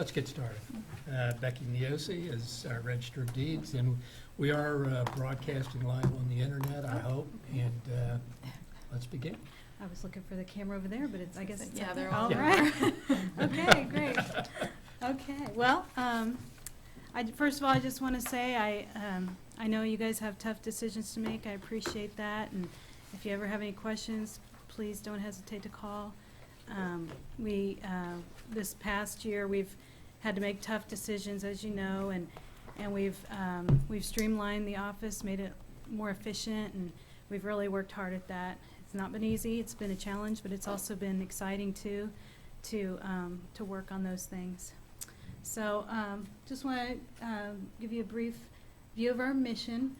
Let's get started. Becky Neosi is our Register of Deeds, and we are broadcasting live on the internet, I hope, and let's begin. I was looking for the camera over there, but I guess it's yeah, up they're there. all right. Okay, great. Okay, well, first of all, I just want to say I know you guys have tough decisions to make. I appreciate that, and if you ever have any questions, please don't hesitate to call. This past year, we've had to make tough decisions, as you know, and we've streamlined the office, made it more efficient, and we've really worked hard at that. It's not been easy. It's been a challenge, but it's also been exciting too, to work on those things. So, just want to give you a brief view of our mission: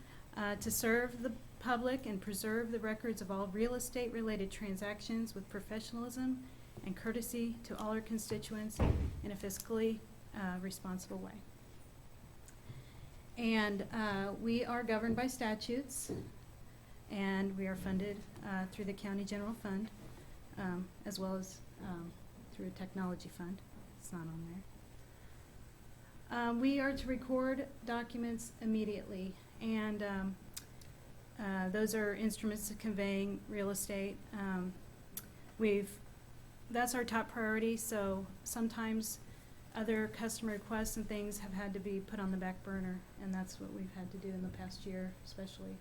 to serve the public and preserve the records of all real estate-related transactions with professionalism and courtesy to all our constituents in a fiscally responsible way. And we are governed by statutes, and we are funded through the County General Fund, as well as through a technology fund. It's not on there. We are to record documents immediately, and those are instruments of conveying real estate. That's our top priority, so sometimes other customer requests and things have had to be put on the back burner, and that's what we've had to do in the past year, especially.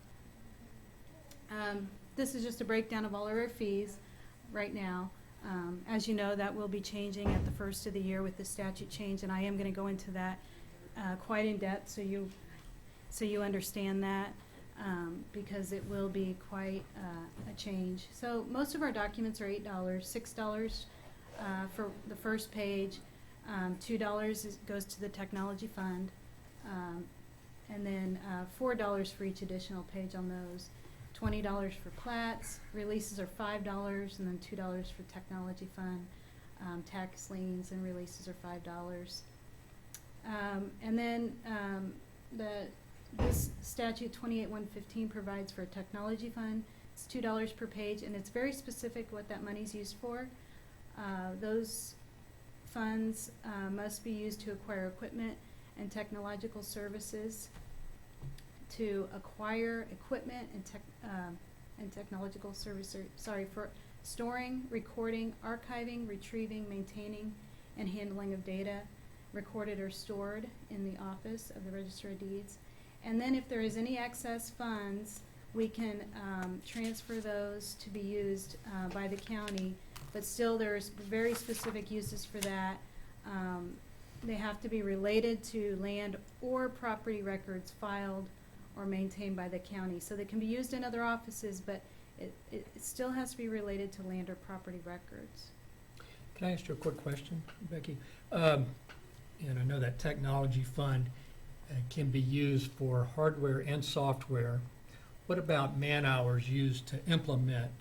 This is just a breakdown of all of our fees right now. As you know, that will be changing at the first of the year with the statute change, and I am going to go into that quite in depth so you understand that. Because it will be quite a change. So most of our documents are $8, $6 for the first page, $2 goes to the technology fund, and then $4 for each additional page on those. $20 for plats, releases are $5, and then $2 for technology fund. Tax liens and releases are $5. And then this statute 28-115 provides for a technology fund. It's $2 per page, and it's very specific what that money's used for. Those funds must be used to acquire equipment and technological services, to acquire equipment and technological services. For storing, recording, archiving, retrieving, maintaining, and handling of data recorded or stored in the office of the Register of Deeds. And then if there is any excess funds, we can transfer those to be used by the county, but still there's very specific uses for that. They have to be related to land or property records filed or maintained by the county. So they can be used in other offices, but it still has to be related to land or property records. Can I ask you a quick question, Becky? And I know that technology fund can be used for hardware and software. What about man hours used to implement,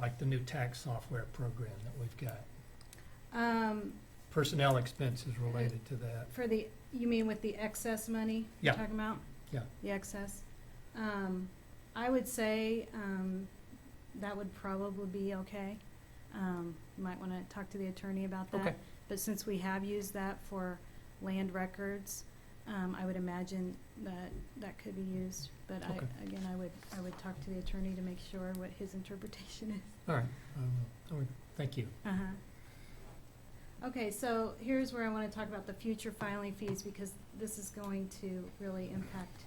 like the new tax software program that we've got? Personnel expenses related to that. You mean with the excess money Yeah. you're talking about? Yeah. The excess? I would say that would probably be okay. You might want to talk to the attorney about that. Okay. But since we have used that for land records, I would imagine that could be used. But Okay. I would talk to the attorney to make sure what his interpretation is. All right. All right. Thank you. Okay, so here's where I want to talk about the future filing fees, because this is going to really impact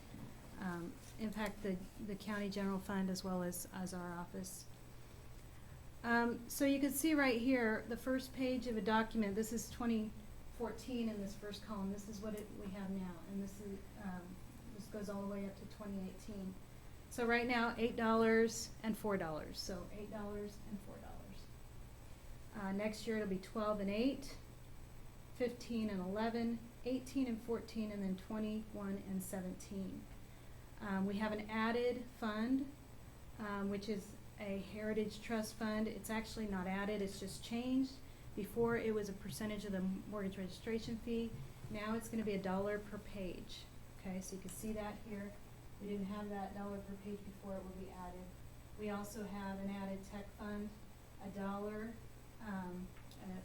the county general fund as well as our office. So you can see right here, the first page of a document. This is 2014 in this first column. This is what we have now, and this goes all the way up to 2018. So right now, $8 and $4. So $8 and $4. Next year it'll be 12 and 8, 15 and 11, 18 and 14, and then 21 and 17. We have an added fund, which is a heritage trust fund. It's actually not added, it's just changed. Before it was a percentage of the mortgage registration fee. Now it's going to be $1 per page. Okay, so you can see that here. We didn't have that $1 per page before, it will be added. We also have an added tech fund, $1.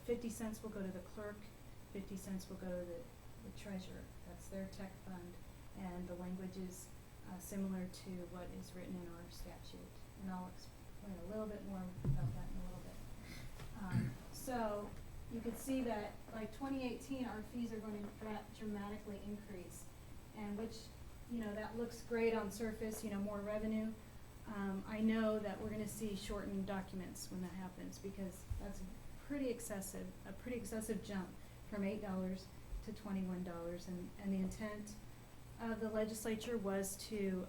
50 cents will go to the clerk, 50 cents will go to the treasurer. That's their tech fund, and the language is similar to what is written in our statute. And I'll explain a little bit more about that in a little bit. So you can see that by 2018, our fees are going to dramatically increase, and which, that looks great on surface, more revenue. I know that we're going to see shortened documents when that happens, because that's a pretty excessive jump from $8 to $21. And the intent of the legislature was to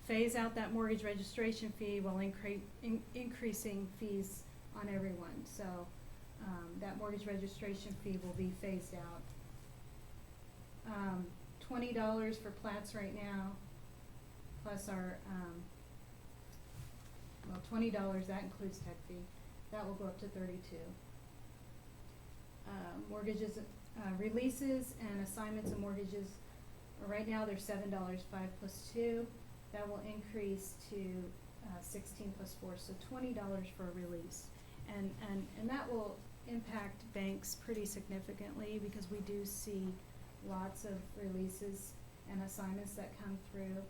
phase out that mortgage registration fee while increasing fees on everyone. So that mortgage registration fee will be phased out. $20 for plats right now, plus our, $20, that includes tech fee. That will go up to $32. Mortgages, releases and assignments of mortgages, right now they're $7, 5 plus 2. That will increase to 16 plus 4, so $20 for a release. And that will impact banks pretty significantly, because we do see lots of releases and assignments that come through.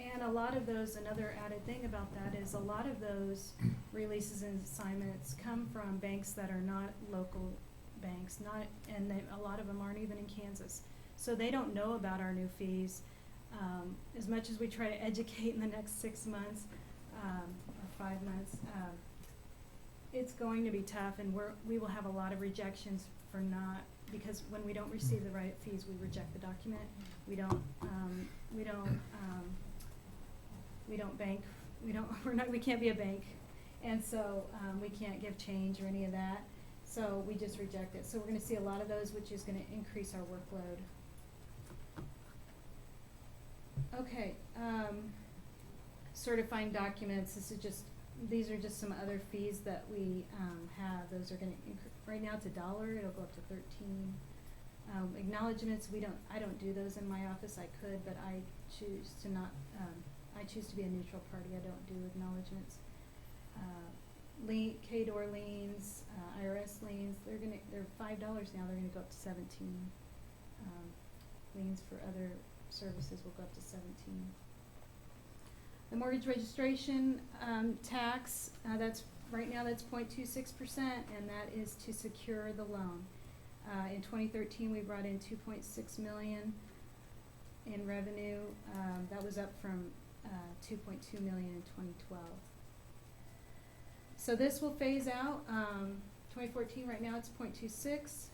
And a lot of those, another added thing about that is a lot of those releases and assignments come from banks that are not local banks, a lot of them aren't even in Kansas. So they don't know about our new fees. As much as we try to educate in the next 6 months, or 5 months, it's going to be tough, and we will have a lot of rejections because when we don't receive the right fees, we reject the document. We don't bank. We can't be a bank, and so we can't give change or any of that. So we just reject it. So we're going to see a lot of those, which is going to increase our workload. Okay, certifying documents. These are just some other fees that we have. Those are going to right now it's $1. It'll go up to 13. Acknowledgements. I don't do those in my office. I could, but I choose to not. I choose to be a neutral party. I don't do acknowledgements. K-door liens, IRS liens. They're $5 now. They're going to go up to 17. Liens for other services will go up to 17. The mortgage registration tax, that's right now that's 0.26%, and that is to secure the loan. In 2013, we brought in $2.6 million in revenue. That was up from $2.2 million in 2012. So this will phase out. 2014, right now it's 0.26.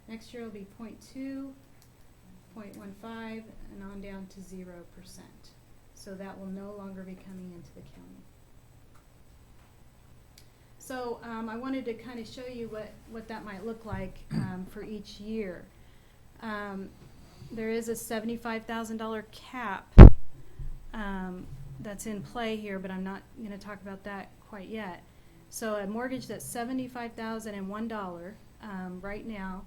Next year it'll be 0.2, 0.15, and on down to 0%. So that will no longer be coming into the county. So I wanted to kind of show you what that might look like for each year. There is a $75,000 cap that's in play here, but I'm not going to talk about that quite yet. So a mortgage that's $75,001 right now,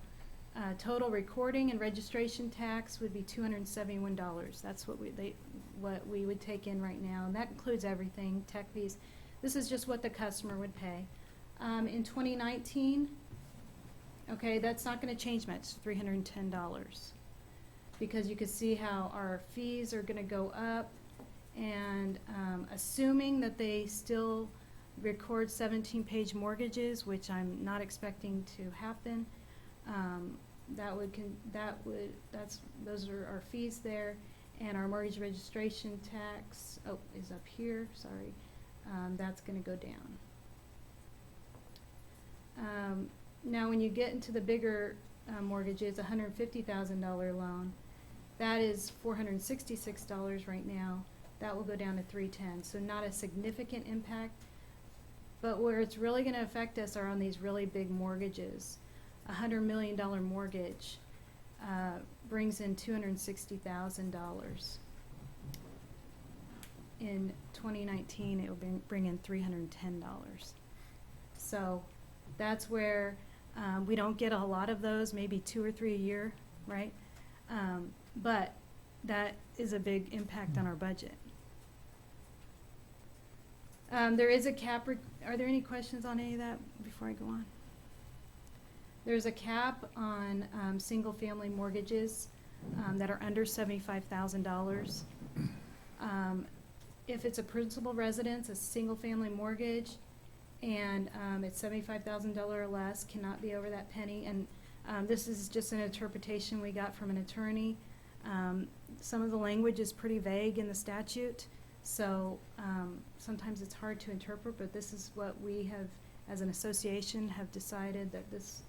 total recording and registration tax would be $271. That's what we would take in right now, and that includes everything, tech fees. This is just what the customer would pay. In 2019, okay, that's not going to change much, $310, because you can see how our fees are going to go up, and assuming that they still record 17-page mortgages, which I'm not expecting to happen, those are our fees there, and our mortgage registration tax is up here. Sorry, that's going to go down. Now, when you get into the bigger mortgages, $150,000 loan, that is $466 right now. That will go down to $310. So not a significant impact. But where it's really going to affect us are on these really big mortgages. A $100 million mortgage brings in $260,000. In 2019, it will bring in $310. So that's where we don't get a lot of those, maybe 2 or 3 a year, right? But that is a big impact on our budget. There is a cap. Are there any questions on any of that before I go on? There's a cap on single-family mortgages that are under $75,000. If it's a principal residence, a single-family mortgage, and it's $75,000 or less, cannot be over that penny. And this is just an interpretation we got from an attorney. Some of the language is pretty vague in the statute, so sometimes it's hard to interpret, but this is what we have, as an association, have decided that this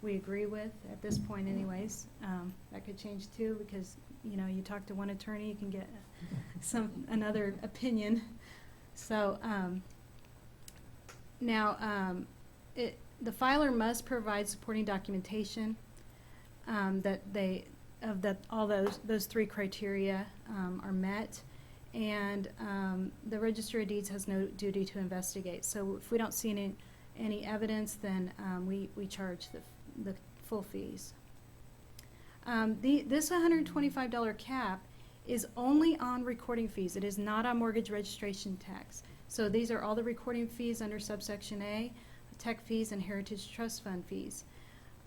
we agree with at this point anyways. That could change too, because you talk to one attorney, you can get another opinion. So now the filer must provide supporting documentation that all those three criteria are met, and the Register of Deeds has no duty to investigate. So if we don't see any evidence, then we charge the full fees. This $125 cap is only on recording fees. It is not on mortgage registration tax. So these are all the recording fees under subsection A, tech fees, and Heritage Trust Fund fees.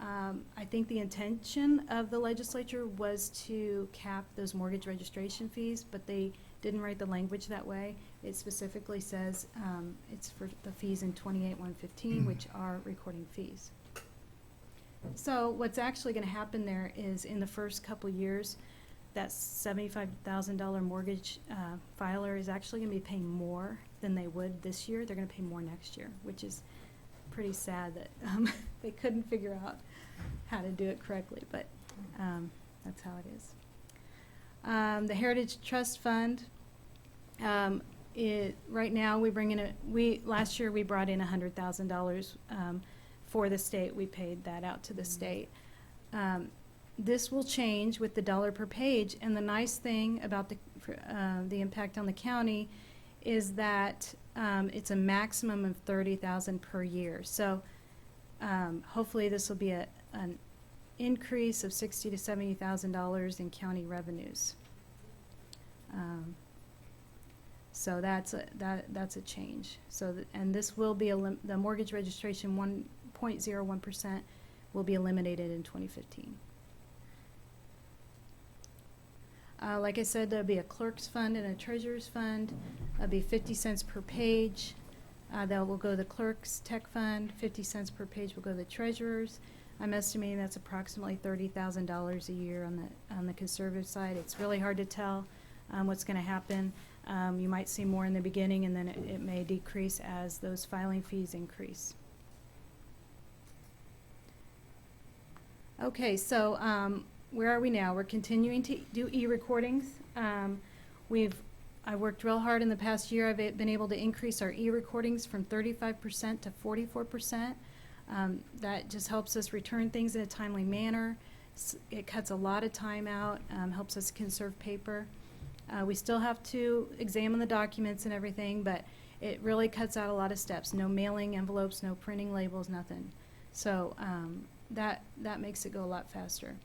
I think the intention of the legislature was to cap those mortgage registration fees, but they didn't write the language that way. It specifically says it's for the fees in 28-115, which are recording fees. So what's actually going to happen there is, in the first couple years, that $75,000 mortgage filer is actually going to be paying more than they would this year. They're going to pay more next year, which is pretty sad that they couldn't figure out how to do it correctly, but that's how it is. The Heritage Trust Fund, right now last year we brought in $100,000 for the state. We paid that out to the state. This will change with the dollar per page, and the nice thing about the impact on the county is that it's a maximum of $30,000 per year. So hopefully this will be an increase of $60,000 to $70,000 in county revenues. So that's a change. So and this will be the mortgage registration 1.01% will be eliminated in 2015. Like I said, there'll be a clerk's fund and a treasurer's fund. That'll be 50 cents per page. That will go to the clerk's tech fund. 50 cents per page will go to the treasurer's. I'm estimating that's approximately $30,000 a year on the conservative side. It's really hard to tell what's going to happen. You might see more in the beginning, and then it may decrease as those filing fees increase. Okay, so where are we now? We're continuing to do e-recordings. I worked real hard in the past year. I've been able to increase our e-recordings from 35% to 44%. That just helps us return things in a timely manner. It cuts a lot of time out, helps us conserve paper. We still have to examine the documents and everything, but it really cuts out a lot of steps. No mailing envelopes, no printing labels, nothing. So that makes it go a lot faster.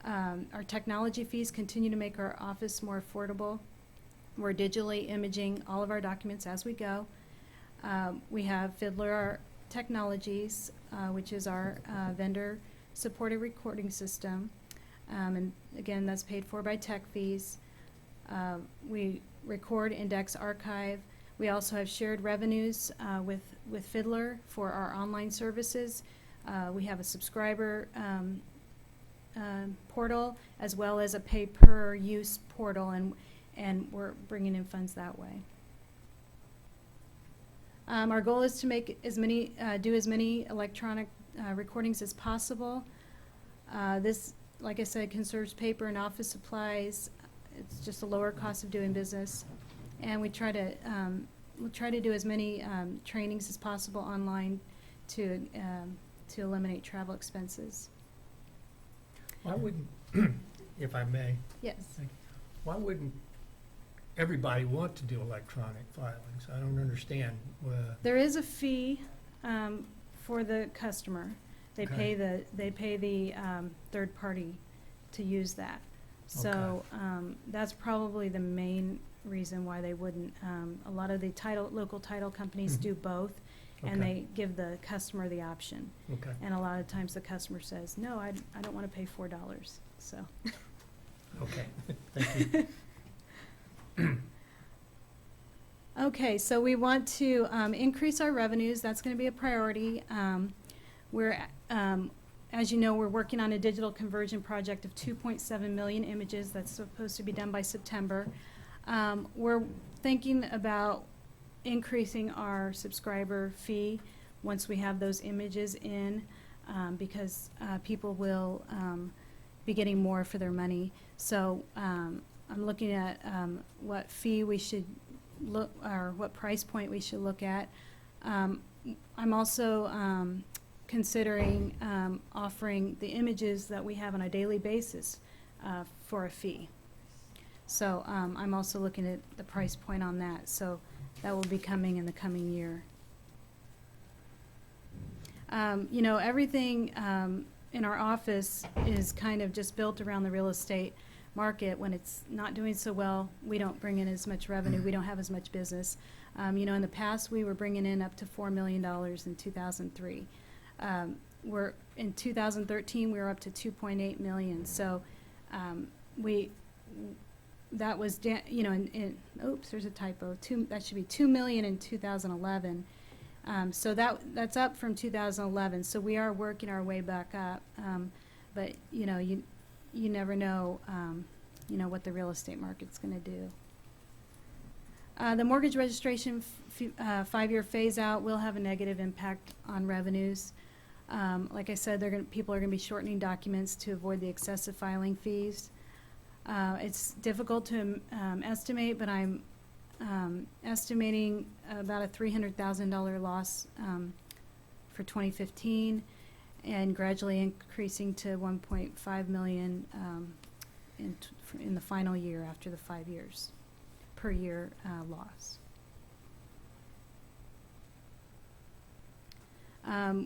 Our technology fees continue to make our office more affordable. We're digitally imaging all of our documents as we go. We have Fiddler Technologies, which is our vendor-supported recording system. And again, that's paid for by tech fees. We record, index, archive. We also have shared revenues with Fiddler for our online services. We have a subscriber portal, as well as a pay-per-use portal, and we're bringing in funds that way. Our goal is to make do as many electronic recordings as possible. This, like I said, conserves paper and office supplies. It's just a lower cost of doing business, and we'll try to do as many trainings as possible online to eliminate travel expenses. Why wouldn't, if I may, Yes. why wouldn't everybody want to do electronic filings? I don't understand. There is a fee for the customer. They pay the third party to use that. So that's probably the main reason why they wouldn't. A lot of the local title companies do both, and Okay. they give the customer the option. Okay. And a lot of times the customer says, no, I don't want to pay $4, so. Okay. Thank you. Okay, so we want to increase our revenues. That's going to be a priority. As you know, we're working on a digital conversion project of 2.7 million images. That's supposed to be done by September. We're thinking about increasing our subscriber fee once we have those images in, because people will be getting more for their money. So I'm looking at what fee we should look, or what price point we should look at. I'm also considering offering the images that we have on a daily basis for a fee. So I'm also looking at the price point on that. So that will be coming in the coming year. You know, everything in our office is kind of just built around the real estate market. When it's not doing so well, we don't bring in as much revenue. We don't have as much business. You know, in the past, we were bringing in up to $4 million in 2003. In 2013, we were up to 2.8 million. So that was, you know, oops, there's a typo. That should be 2 million in 2011. So that's up from 2011. So we are working our way back up. But you know, you never know, you know, what the real estate market's going to do. The mortgage registration 5-year phase out will have a negative impact on revenues. Like I said, people are going to be shortening documents to avoid the excessive filing fees. It's difficult to estimate, but I'm estimating about a $300,000 loss for 2015, and gradually increasing to 1.5 million in the final year after the 5 years per year loss.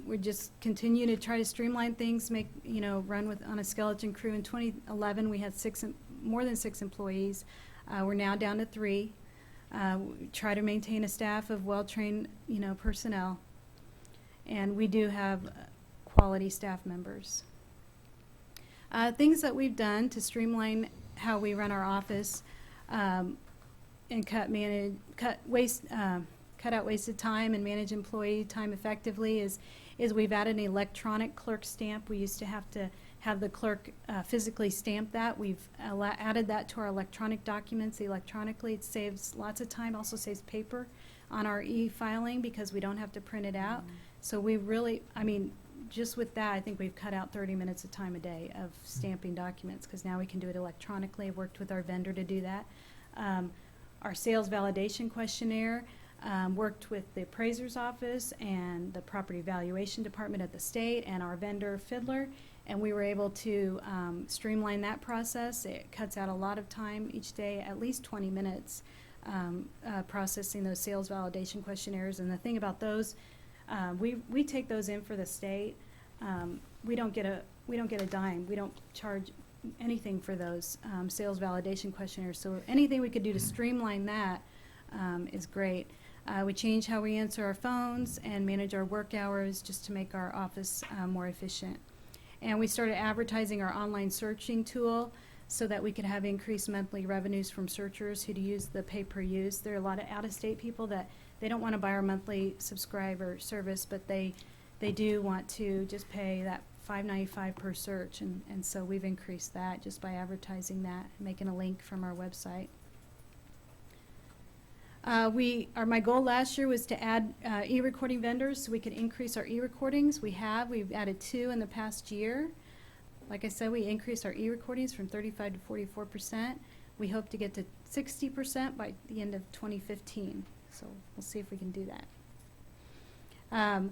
We just continue to try to streamline things, run on a skeleton crew. In 2011, we had more than 6 employees. We're now down to 3. We try to maintain a staff of well-trained, personnel, and we do have quality staff members. Things that we've done to streamline how we run our office and cut out wasted time and manage employee time effectively is we've added an electronic clerk stamp. We used to have to have the clerk physically stamp that. We've added that to our electronic documents electronically. It saves lots of time, also saves paper on our e-filing because we don't have to print it out. So we really, just with that, I think we've cut out 30 minutes of time a day of stamping documents because now we can do it electronically. I've worked with our vendor to do that. Our sales validation questionnaire, worked with the appraiser's office and the property valuation department at the state and our vendor Fiddler, and we were able to streamline that process. It cuts out a lot of time each day, at least 20 minutes, processing those sales validation questionnaires. And the thing about those, we take those in for the state. We don't get a dime. We don't charge anything for those sales validation questionnaires. So anything we could do to streamline that is great. We change how we answer our phones and manage our work hours just to make our office more efficient. And we started advertising our online searching tool so that we could have increased monthly revenues from searchers who use the pay-per-use. There are a lot of out-of-state people that they don't want to buy our monthly subscriber service, but they do want to just pay that $5.95 per search, and so we've increased that just by advertising that, making a link from our website. My goal last year was to add e-recording vendors so we could increase our e-recordings. We've added 2 in the past year. Like I said, we increased our e-recordings from 35 to 44%. We hope to get to 60% by the end of 2015. So we'll see if we can do that.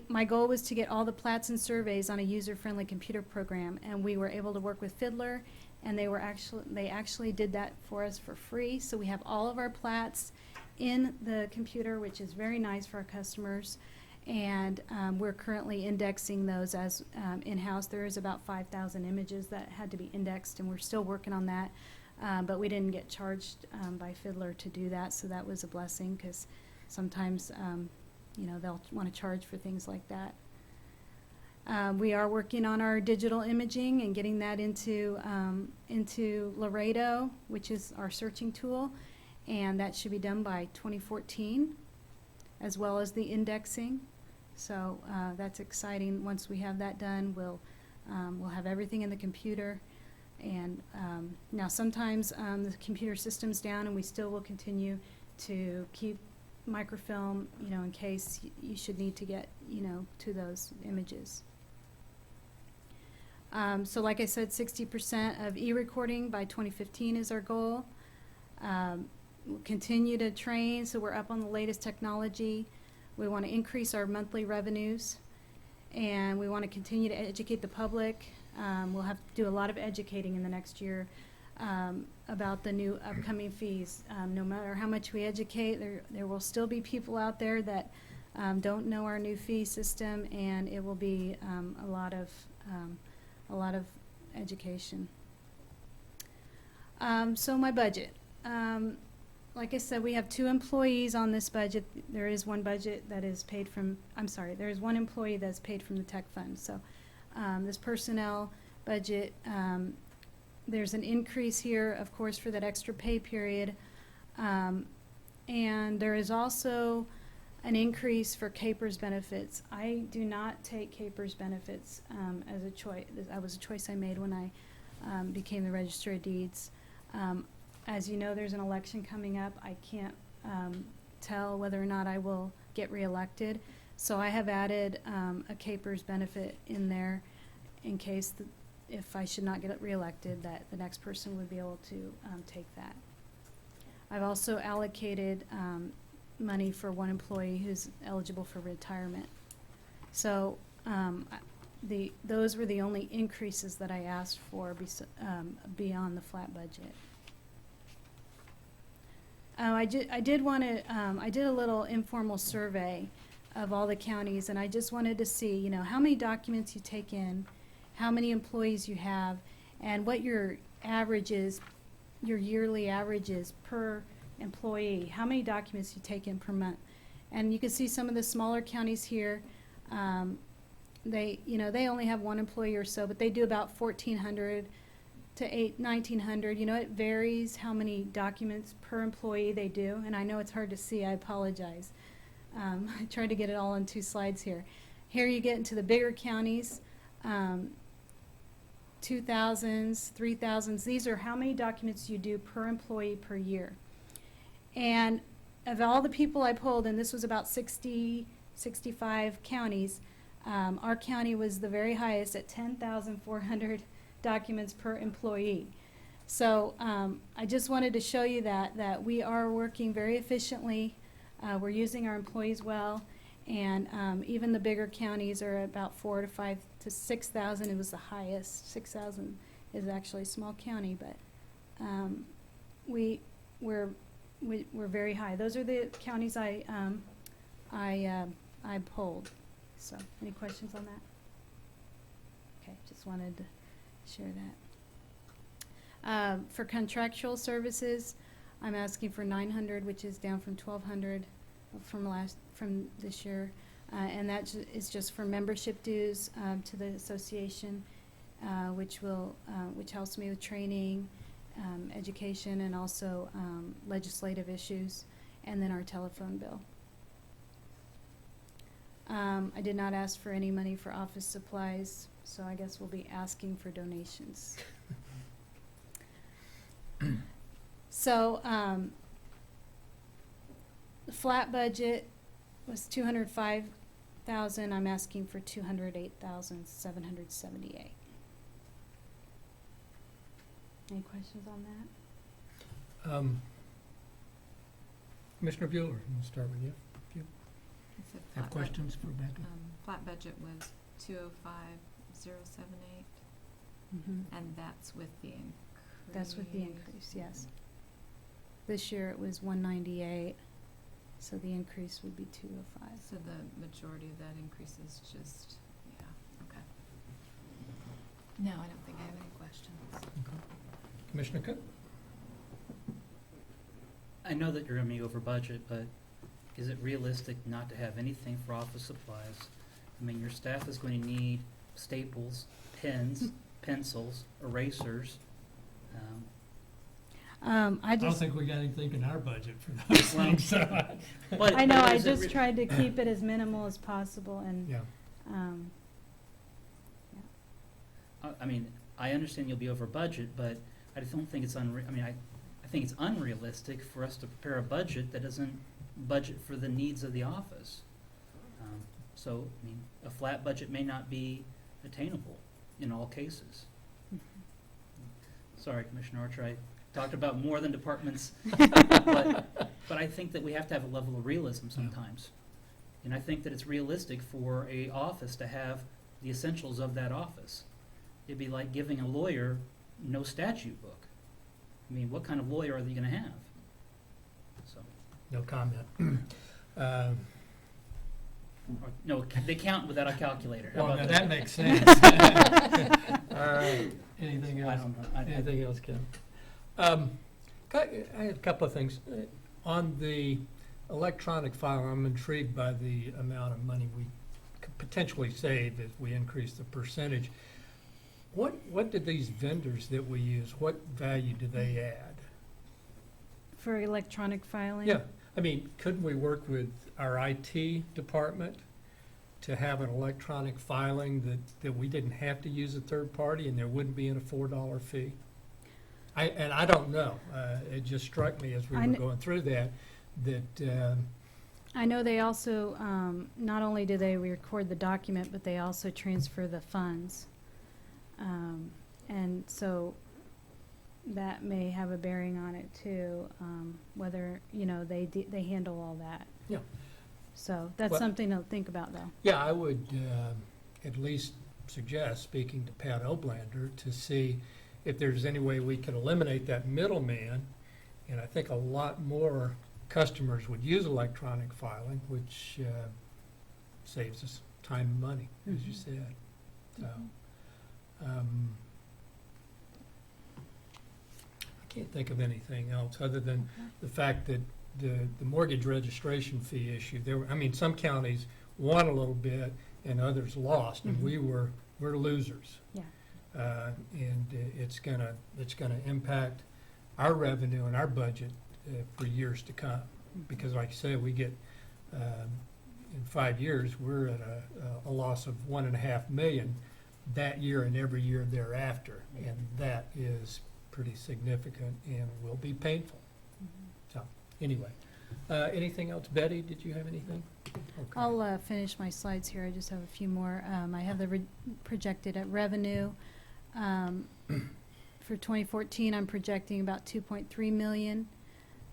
My goal was to get all the plats and surveys on a user-friendly computer program, and we were able to work with Fiddler, and they actually did that for us for free. So we have all of our plats in the computer, which is very nice for our customers, and we're currently indexing those as in-house. There is about 5,000 images that had to be indexed, and we're still working on that, but we didn't get charged by Fiddler to do that, so that was a blessing because sometimes they'll want to charge for things like that. We are working on our digital imaging and getting that into Laredo, which is our searching tool, and that should be done by 2014, as well as the indexing. So that's exciting. Once we have that done, we'll have everything in the computer. And now sometimes the computer system's down, and we still will continue to keep microfilm, in case you should need to get, to those images. So like I said, 60% of e-recording by 2015 is our goal. We'll continue to train, so we're up on the latest technology. We want to increase our monthly revenues, and we want to continue to educate the public. We'll have to do a lot of educating in the next year about the new upcoming fees. No matter how much we educate, there will still be people out there that don't know our new fee system, and it will be a lot of education. So my budget. Like I said, we have 2 employees on this budget. There is one budget that is paid from, there is one employee that's paid from the tech fund. So this personnel budget, there's an increase here, of course, for that extra pay period. And there is also an increase for CAPERS benefits. I do not take CAPERS benefits as a choice. That was a choice I made when I became the Register of Deeds. As you know, there's an election coming up. I can't tell whether or not I will get reelected. So I have added a CAPERS benefit in there in case if I should not get reelected, that the next person would be able to take that. I've also allocated money for one employee who's eligible for retirement. So those were the only increases that I asked for beyond the flat budget. I did a little informal survey of all the counties, and I just wanted to see, how many documents you take in, how many employees you have, and what your average is, your yearly average is per employee, how many documents you take in per month. And you can see some of the smaller counties here, they only have one employee or so, but they do about 1,400 to 1,900. It varies how many documents per employee they do, and I know it's hard to see. I apologize. I tried to get it all on 2 slides here. Here you get into the bigger counties, 2,000s, 3,000s. These are how many documents you do per employee per year. And of all the people I polled, and this was about 60, 65 counties, our county was the very highest at 10,400 documents per employee. So I just wanted to show you that we are working very efficiently. We're using our employees well, and even the bigger counties are about 4,000 to 5,000 to 6,000. It was the highest. 6,000 is actually a small county, but we're very high. Those are the counties I polled. So, any questions on that? Okay, just wanted to share that. For contractual services, I'm asking for 900, which is down from 1,200 from this year, and that is just for membership dues to the association, which helps me with training, education, and also legislative issues, and then our telephone bill. I did not ask for any money for office supplies, so I guess we'll be asking for donations. So the flat budget was $205,000. I'm asking for $208,778. Any questions on that? Commissioner Bueller, we'll start with you. If you have questions for Becky. Flat budget was 205,078, and that's with the increase. That's with the increase, yes. This year it was 198, so the increase would be 205. So the majority of that increase is just, okay. No, I don't think I have any questions. Okay. Commissioner Cook? I know that you're going to be over budget, but is it realistic not to have anything for office supplies? I mean, your staff is going to need staples, pens, pencils, erasers. I I don't just, think we got anything in our budget for those Well, things, so, but- I know, but I is it just re- tried to keep it as minimal as possible and, yeah. um, I mean, I understand you'll be over budget, but I just don't think it's I think it's unrealistic for us to prepare a budget that doesn't budget for the needs of the office. So, I mean, a flat budget may not be attainable in all cases. Sorry, Commissioner Archer, I talked about more than departments, but I think that we have to have a level of realism sometimes. And I think that it's realistic for a office to have the essentials of that office. It'd be like giving a lawyer no statute book. I mean, what kind of lawyer are they gonna have? So, No comment. or, no, they count without a calculator. How Well, about now that makes sense. All right, anything I else? don't know. Anything else, Kim? I had a couple of things. On the electronic file, I'm intrigued by the amount of money we could potentially save if we increase the percentage. What do these vendors that we use, what value do they add? for electronic filing. Yeah, I mean, couldn't we work with our IT department to have an electronic filing that we didn't have to use a third party and there wouldn't be a $4 fee? I don't know. It just struck me as we I were kn- going through that I know they also, not only do they record the document, but they also transfer the funds. And so that may have a bearing on it too, whether, they handle all that. Yeah. So that's Well- something to think about though. yeah, I would at least suggest, speaking to Pat Oblander, to see if there's any way we could eliminate that middleman. And I think a lot more customers would use electronic filing, which saves us time and money, as you Mhm. said. So, Mhm. I can't think of anything else other than the fact that the mortgage registration fee issue, some counties won a little bit and others lost, and Mhm. we're losers. Yeah. And it's gonna impact our revenue and our budget for years to come. Because like I say, we get, in 5 years, we're at a loss of $1.5 million that year and every year thereafter. And that is pretty significant and will be painful. So, anyway, anything else? Betty, did you have anything? Okay. I'll finish my slides here. I just have a few more. I have the projected at revenue. For 2014, I'm projecting about 2.3 million.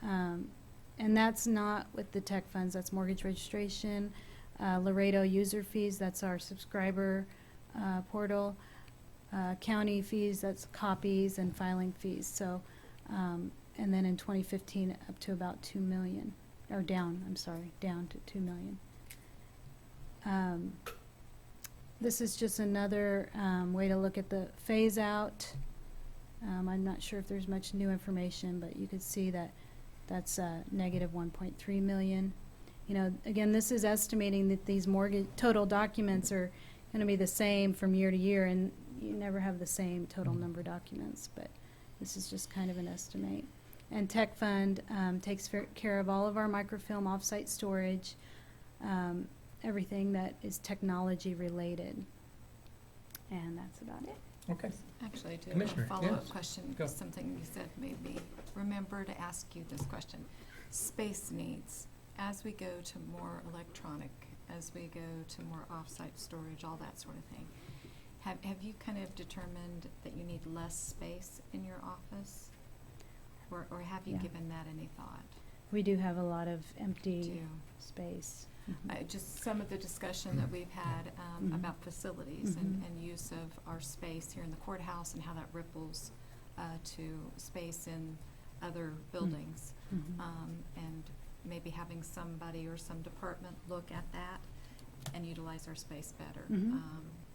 And that's not with the tech funds. That's mortgage registration, Laredo user fees. That's our subscriber portal. County fees. That's copies and filing fees. So, and then in 2015, up to about 2 million. Or down to 2 million. This is just another way to look at the phase out. I'm not sure if there's much new information, but you could see that that's negative 1.3 million. Again, this is estimating that these mortgage total documents are going to be the same from year to year, and you never have the same total number of documents, but this is just kind of an estimate. And Tech Fund takes care of all of our microfilm offsite storage, everything that is technology related. And that's about it. Okay. Actually, I do have Commissioner, a follow-up yes. question. Go. Something you said made me remember to ask you this question. Space needs, as we go to more electronic, as we go to more off-site storage, all that sort of thing, have you kind of determined that you need less space in your office? Or have you Yeah. given that any thought? We do have a lot of empty Do space. just some of the discussion that we've had Mhm. about facilities and Mhm. use of our space here in the courthouse and how that ripples to space in other buildings. Mhm. And maybe having somebody or some department look at that and utilize our space better. Mhm.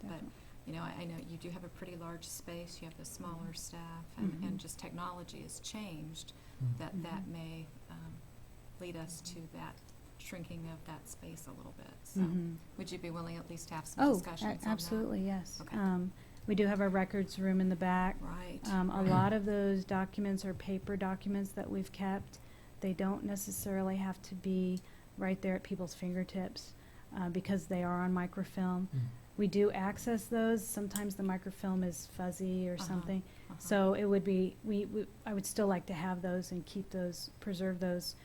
But, Definitely. I know you do have a pretty large space, you have the smaller staff, and Mhm. just technology has changed, that Mhm. may lead us to that shrinking of that space a little bit. So Mhm. would you be willing at least to have some Oh, discussions on that? absolutely, yes. Okay. We do have our records room in the back. Right. A lot of those documents are paper documents that we've kept. They don't necessarily have to be right there at people's fingertips because they are on microfilm. Mm. We do access those. Sometimes the microfilm is fuzzy or Uh-huh. something. Uh-huh. So it would be, I would still like to have those and keep those, preserve those.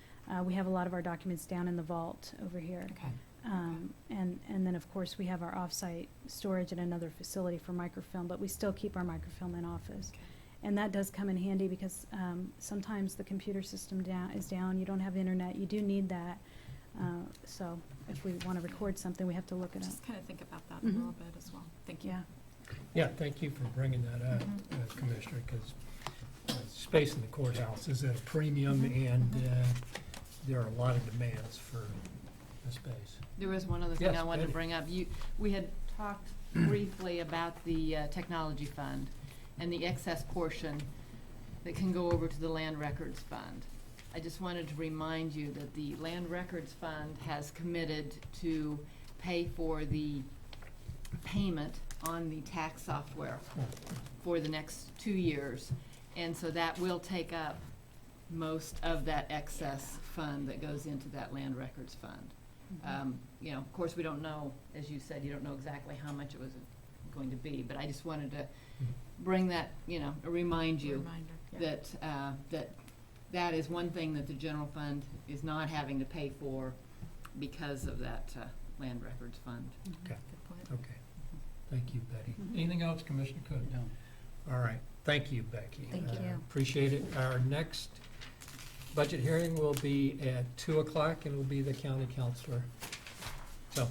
We have a lot of our documents down in the vault over here. Okay. And then, of course, we have our off-site storage at another facility for microfilm, but we still keep our microfilm in office. Okay. And that does come in handy because sometimes the computer system is down, you don't have internet, you do need that. So if we want to record something, we have to look it up. Just kind of think about that a Mhm. little bit as well. Thank you. Yeah. Yeah, thank you for bringing that up, Mhm. Commissioner, because space in the courthouse is at a premium, Mhm. and Mhm. there are a lot of demands for the space. There was one other thing Yes, I wanted to Betty. bring up. We had talked briefly about the technology fund and the excess portion that can go over to the land records fund. I just wanted to remind you that the land records fund has committed to pay for the payment on the tax software for the next 2 years. And so that will take up most of that excess fund that goes into that land records fund. You know, of course, we don't know, as you said, you don't know exactly how much it was going to be, but I just wanted to bring that, you know, remind you Reminder. Yeah. that is one thing that the general fund is not having to pay for because of that land records fund. Okay. Good point. Okay, thank you, Betty. Mhm. Anything else, Commissioner Cook? No. All right, thank you, Becky. Thank you. Appreciate it. Our next budget hearing will be at 2 o'clock, and will be the county counselor. So,